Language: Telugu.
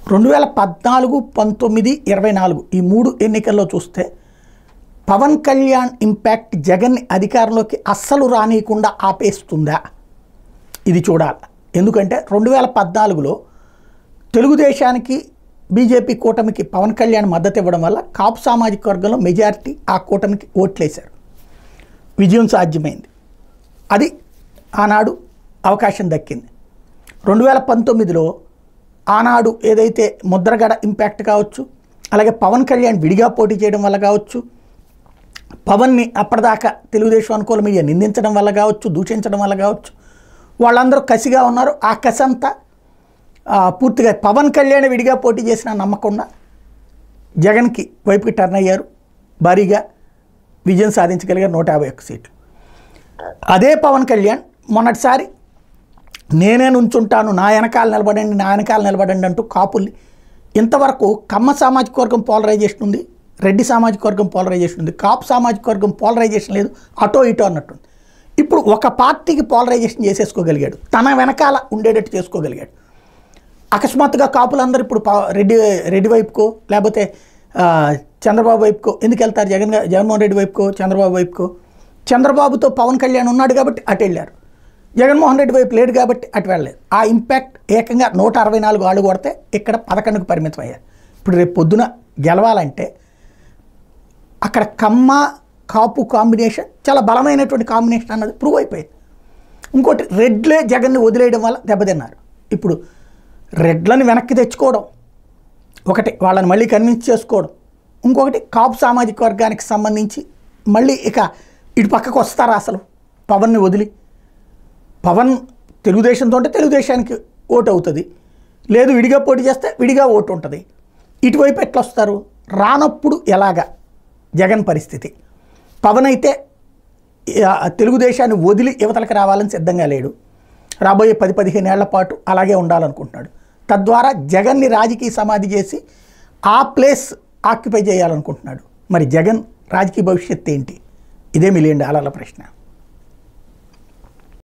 2014, 19, 24 ఈ 3 ఎన్నికల్లో చూస్తే పవన్ కళ్యాణ్ ఇంపాక్ట్ జగన్ని అధికారంలోకి అస్సలు రానియకుండా ఆపేస్తుందా ఇది చూడాలి. ఎందుకంటే 2014లో తెలుగుదేశానికి బీజేపీ కూటమికి పవన్ కళ్యాణ్ మద్దతు ఇవ్వడం వల్ల కాపు సామాజిక వర్గంలో మెజారిటీ ఆ కూటమికి ఓట్లేశారు, విజయం సాధ్యమైంది. అది ఆనాడు అవకాశం దక్కింది. 2019లో ఆనాడు ఏదైతే ముద్రగడ ఇంపాక్ట్ కావచ్చు, అలాగే పవన్ కళ్యాణ్ విడిగా పోటీ చేయడం వల్ల కావచ్చు, పవన్ని అప్పటిదాకా తెలుగుదేశం అనుకూల మీడియా నిందించడం వల్ల కావచ్చు, దూషించడం వల్ల కావచ్చు, వాళ్ళందరూ కసిగా ఉన్నారు. ఆ కసి అంతా పూర్తిగా పవన్ కళ్యాణ్ విడిగా పోటీ చేసిన నమ్మకుండా జగన్కి వైపుకి టర్న్ అయ్యారు, భారీగా విజయం సాధించగలిగారు 151 సీట్లు. అదే పవన్ కళ్యాణ్ మొన్నటిసారి నేనే నుంచుంటాను, నా వెనకాల నిలబడండి అంటూ కాపుల్ని ఇంతవరకు కమ్మ సామాజిక వర్గం పోలరైజేషన్ ఉంది, రెడ్డి సామాజిక వర్గం పోలరైజేషన్ ఉంది, కాపు సామాజిక వర్గం పోలరైజేషన్ లేదు, అటో ఇటో అన్నట్టుంది. ఇప్పుడు ఒక పార్టీకి పోలరైజేషన్ చేసేసుకోగలిగాడు, తన వెనకాల ఉండేటట్టు చేసుకోగలిగాడు. అకస్మాత్తుగా కాపులందరూ ఇప్పుడు రెడ్డి వైపుకో లేకపోతే చంద్రబాబు వైపుకో ఎందుకు వెళ్తారు? జగన్మోహన్ రెడ్డి వైపుకో చంద్రబాబు వైపుకో. చంద్రబాబుతో పవన్ కళ్యాణ్ ఉన్నాడు కాబట్టి అటు వెళ్ళారు, జగన్మోహన్ రెడ్డి వైపు లేడు కాబట్టి అటు వెళ్ళలేదు. ఆ ఇంపాక్ట్ ఏకంగా 164 ఆళ్ళు కొడితే ఇక్కడ 11కు పరిమితం అయ్యారు. ఇప్పుడు రేపు పొద్దున గెలవాలంటే అక్కడ కమ్మ కాపు కాంబినేషన్ చాలా బలమైనటువంటి కాంబినేషన్ అన్నది ప్రూవ్ అయిపోయింది. ఇంకోటి రెడ్లే జగన్ని వదిలేయడం వల్ల దెబ్బతిన్నారు. ఇప్పుడు రెడ్లను వెనక్కి తెచ్చుకోవడం ఒకటి, వాళ్ళని మళ్ళీ కన్విన్స్ చేసుకోవడం ఇంకొకటి, కాపు సామాజిక వర్గానికి సంబంధించి మళ్ళీ ఇటు పక్కకు వస్తారా అసలు పవన్ని వదిలి? పవన్ తెలుగుదేశంతో ఉంటే తెలుగుదేశానికి ఓటు అవుతుంది, లేదు విడిగా పోటీ చేస్తే విడిగా ఓటు ఉంటుంది. ఇటువైపు ఎట్లా వస్తారు? రానప్పుడు ఎలాగా జగన్ పరిస్థితి? పవన్ అయితే తెలుగుదేశాన్ని వదిలి యువతలకు రావాలని సిద్ధంగా లేడు, రాబోయే 10-15 ఏళ్ల పాటు అలాగే ఉండాలనుకుంటున్నాడు. తద్వారా జగన్ని రాజకీయ సమాధి చేసి ఆ ప్లేస్ ఆక్యుపై చేయాలనుకుంటున్నాడు. మరి జగన్ రాజకీయ భవిష్యత్తు ఏంటి? ఇదే $1 మిలియన్ ప్రశ్న.